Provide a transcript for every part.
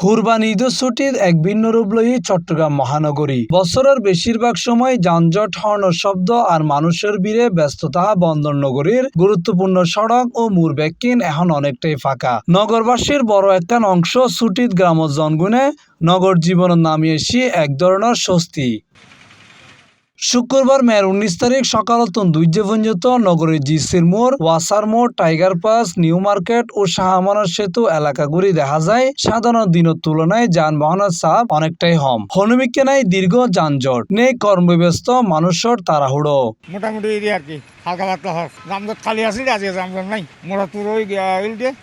কুরবানি ঈদের ছুটির এক ভিন্ন রূপ লই চট্টগ্রাম মহানগরী। বছরের বেশিরভাগ সময় যানজট, হর্ন শব্দ আর মানুষের ভিড়ে ব্যস্ততা বন্দর নগরীর গুরুত্বপূর্ণ সড়ক ও মোড় ব্যাকিন এখন অনেকটাই ফাঁকা। নগরবাসীর বড় একটা অংশ ছুটির গ্রাম জনগুনে নগর জীবনের নামিয়েছি এক ধরনের স্বস্তি। শুক্রবার মের 19 তারিখ সকালতন 2 পর্যন্ত নগরীর জিসির মোড়, ওয়াসার মোড়, টাইগার পাস, নিউ মার্কেট ও শাহমানা সেতু এলাকাগুলি দেখা যায় সাধারণ দিনের তুলনায় যানবাহনের চাপ অনেকটাই কম। হনুমিককে নাই দীর্ঘ যানজট, নেই কর্মব্যস্ত মানুষের তাড়াহুড়ো। মোটামুটি এরিয়া আর কি হালকা পাতলা হয়। যানজট খালি আসলে আজকে যানজট নাই। মোড়াতুর ওই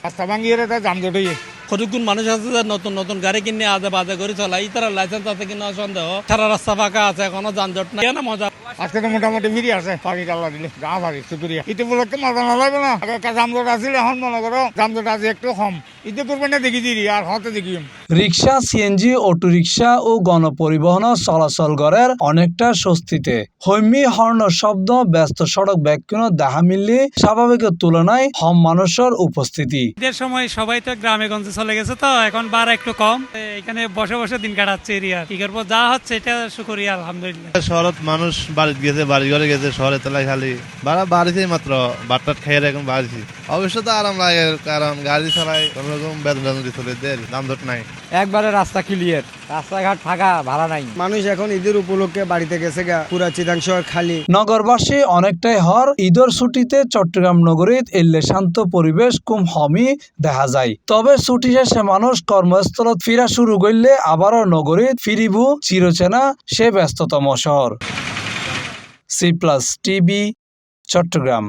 রাস্তা ভাঙিয়ে যানজট হয়ে কতক্ষণ মানুষ আছে যে নতুন নতুন গাড়ি কিনে আজে বাজে করে চলাই, তারা লাইসেন্স আছে কিনা সন্দেহ। সারা রাস্তা ফাঁকা আছে, কোনো যানজট নাই, না মজা। আজকে তো মোটামুটি ফিরে আছে পাখি টাল্লা দিলে গা পারি শুক্রিয়া। ইতি উপলক্ষে মজা না লাগবে না। আগে যানজট আসলে এখন মনে করো যানজট আছে একটু কম। ইতি করবেন না দেখি দিই আর হতে দেখি। রিক্সা, সিএনজি, অটোরিক্সা ও গণপরিবহন চলাচল করার অনেকটা স্বস্তিতে। হৈমি হর্ন শব্দ, ব্যস্ত সড়ক ব্যাকুণ দেখা মিললে স্বাভাবিকের তুলনায় কম মানুষের উপস্থিতি। ঈদের সময় সবাই তো গ্রামে গঞ্জে চলে গেছে, তো এখন ভাড়া একটু কম। এখানে বসে বসে দিন কাটাচ্ছে এরিয়া। কি করবো, যা হচ্ছে এটা শুকরিয়া আলহামদুলিল্লাহ। শহরত মানুষ বাড়িতে গেছে, বাড়ি ঘরে গেছে, শহরে তেলায় খালি ভাড়া বাড়িছে মাত্র বাট্টাট খাইয়ে এখন বাড়িছি। অবশ্য তো আরাম লাগে, কারণ গাড়ি চালায় কোনোরকম বেতন চলে দেয়, দামদট নাই। একবারে রাস্তা ক্লিয়ার, রাস্তাঘাট ফাঁকা, ভাড়া নাই। মানুষ এখন ঈদের উপলক্ষে বাড়িতে গেছে গা, পুরা চিটাং শহর খালি। নগরবাসী অনেকটাই হর ঈদের ছুটিতে চট্টগ্রাম নগরীত এলে শান্ত পরিবেশ কুম হমি দেখা যায়। তবে ছুটি শেষে মানুষ কর্মস্থলত ফিরা শুরু করলে আবারও নগরীত ফিরিব চিরচেনা সে ব্যস্ততম শহর। C+ TV, Chittagong.